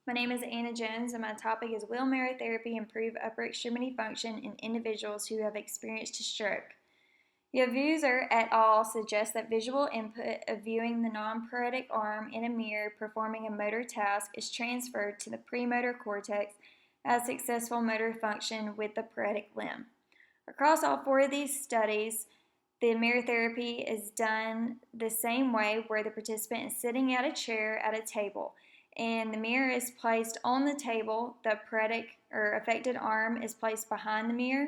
My name is Anna Jones, and my topic is Will mirror therapy improve upper extremity function in individuals who have experienced a stroke? Yavuser et al. Suggests that visual input of viewing the non-paretic arm in a mirror performing a motor task is transferred to the premotor cortex as successful motor function with the paretic limb. Across all four of these studies, the mirror therapy is done the same way, where the participant is sitting at a chair at a table, and the mirror is placed on the table. The paretic or affected arm is placed behind the mirror.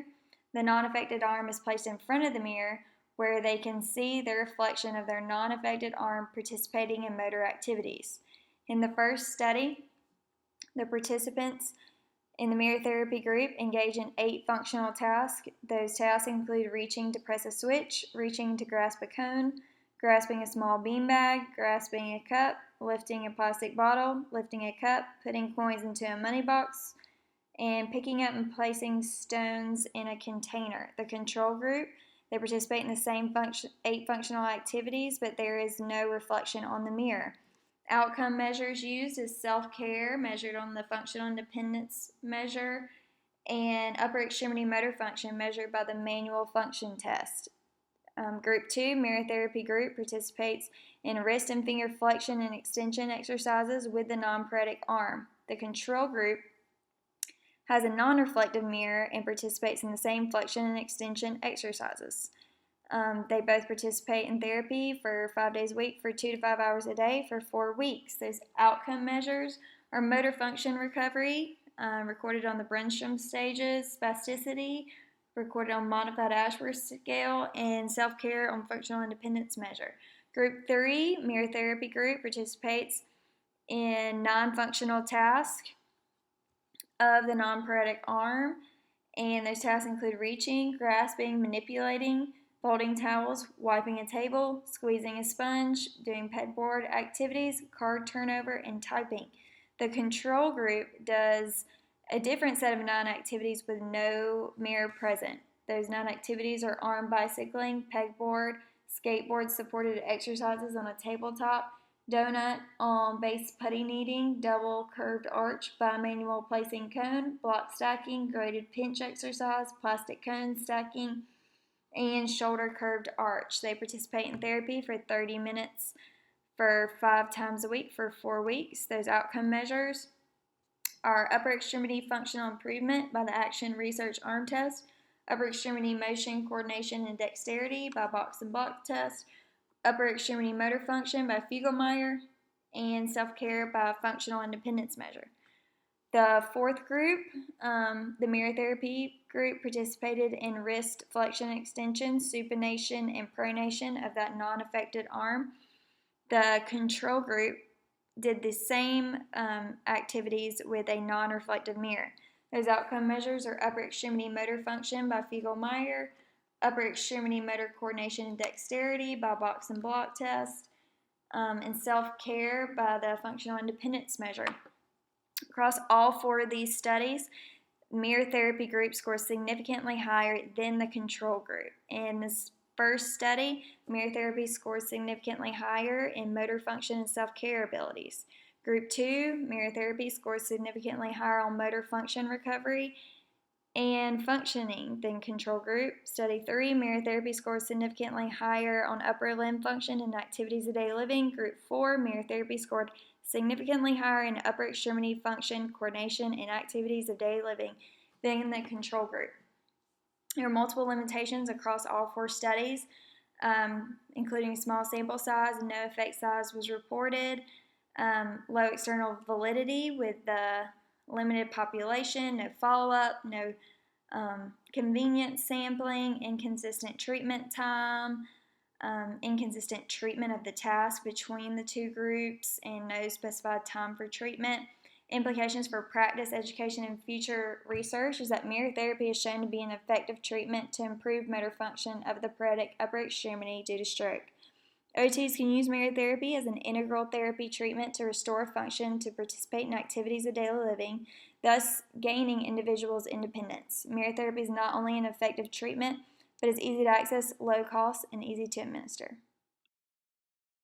The non-affected arm is placed in front of the mirror, where they can see the reflection of their non-affected arm participating in motor activities. In the first study, the participants in the mirror therapy group engage in 8 functional tasks. Those tasks include reaching to press a switch, reaching to grasp a cone, grasping a small beanbag, grasping a cup, lifting a plastic bottle, lifting a cup, putting coins into a money box, and picking up and placing stones in a container. The control group, they participate in the same 8 functional activities, but there is no reflection on the mirror. Outcome measures used is self-care, measured on the functional independence measure, and upper extremity motor function, measured by the manual function test. Group 2, mirror therapy group, participates in wrist and finger flexion and extension exercises with the non-paretic arm. The control group has a non-reflective mirror and participates in the same flexion and extension exercises. They both participate in therapy for 5 days a week for 2 to 5 hours a day for 4 weeks. Those outcome measures are motor function recovery, recorded on the Brunstrom stages, spasticity, recorded on modified Ashworth scale, and self-care on functional independence measure. Group 3, mirror therapy group, participates in non-functional tasks of the non-paretic arm, and those tasks include reaching, grasping, manipulating, folding towels, wiping a table, squeezing a sponge, doing pegboard activities, card turnover, and typing. The control group does a different set of 9 activities with no mirror present. Those 9 activities are arm bicycling, pegboard, skateboard supported exercises on a tabletop, donut on base putty kneading, double curved arch, bimanual placing cone, block stacking, graded pinch exercise, plastic cone stacking, and shoulder curved arch. They participate in therapy for 30 minutes for 5 times a week for 4 weeks. Those outcome measures are upper extremity functional improvement by the Action Research Arm Test, upper extremity motion, coordination, and dexterity by Box and Block Test, upper extremity motor function by Fuglemeyer, and self-care by functional independence measure. The fourth group, the mirror therapy group, participated in wrist flexion extension, supination, and pronation of that non-affected arm. The control group did the same activities with a non-reflective mirror. Those outcome measures are upper extremity motor function by Fuglemeyer, upper extremity motor coordination and dexterity by Box and Block Test, and self-care by the functional independence measure. Across all 4 of these studies, mirror therapy group scores significantly higher than the control group. In this first study, mirror therapy scores significantly higher in motor function and self-care abilities. Group 2, mirror therapy scores significantly higher on motor function recovery and functioning than control group. Study 3, mirror therapy scores significantly higher on upper limb function and activities of daily living. Group 4, mirror therapy scored significantly higher in upper extremity function, coordination, and activities of daily living than the control group. There are multiple limitations across all 4 studies, including small sample size and no effect size was reported, low external validity with the limited population, no follow-up, no convenient sampling, inconsistent treatment time, inconsistent treatment of the task between the 2 groups, and no specified time for treatment. Implications for practice, education, and future research is that mirror therapy is shown to be an effective treatment to improve motor function of the paretic upper extremity due to stroke. OTs can use mirror therapy as an integral therapy treatment to restore function to participate in activities of daily living, thus gaining individuals' independence. Mirror therapy is not only an effective treatment, but is easy to access, low cost, and easy to administer.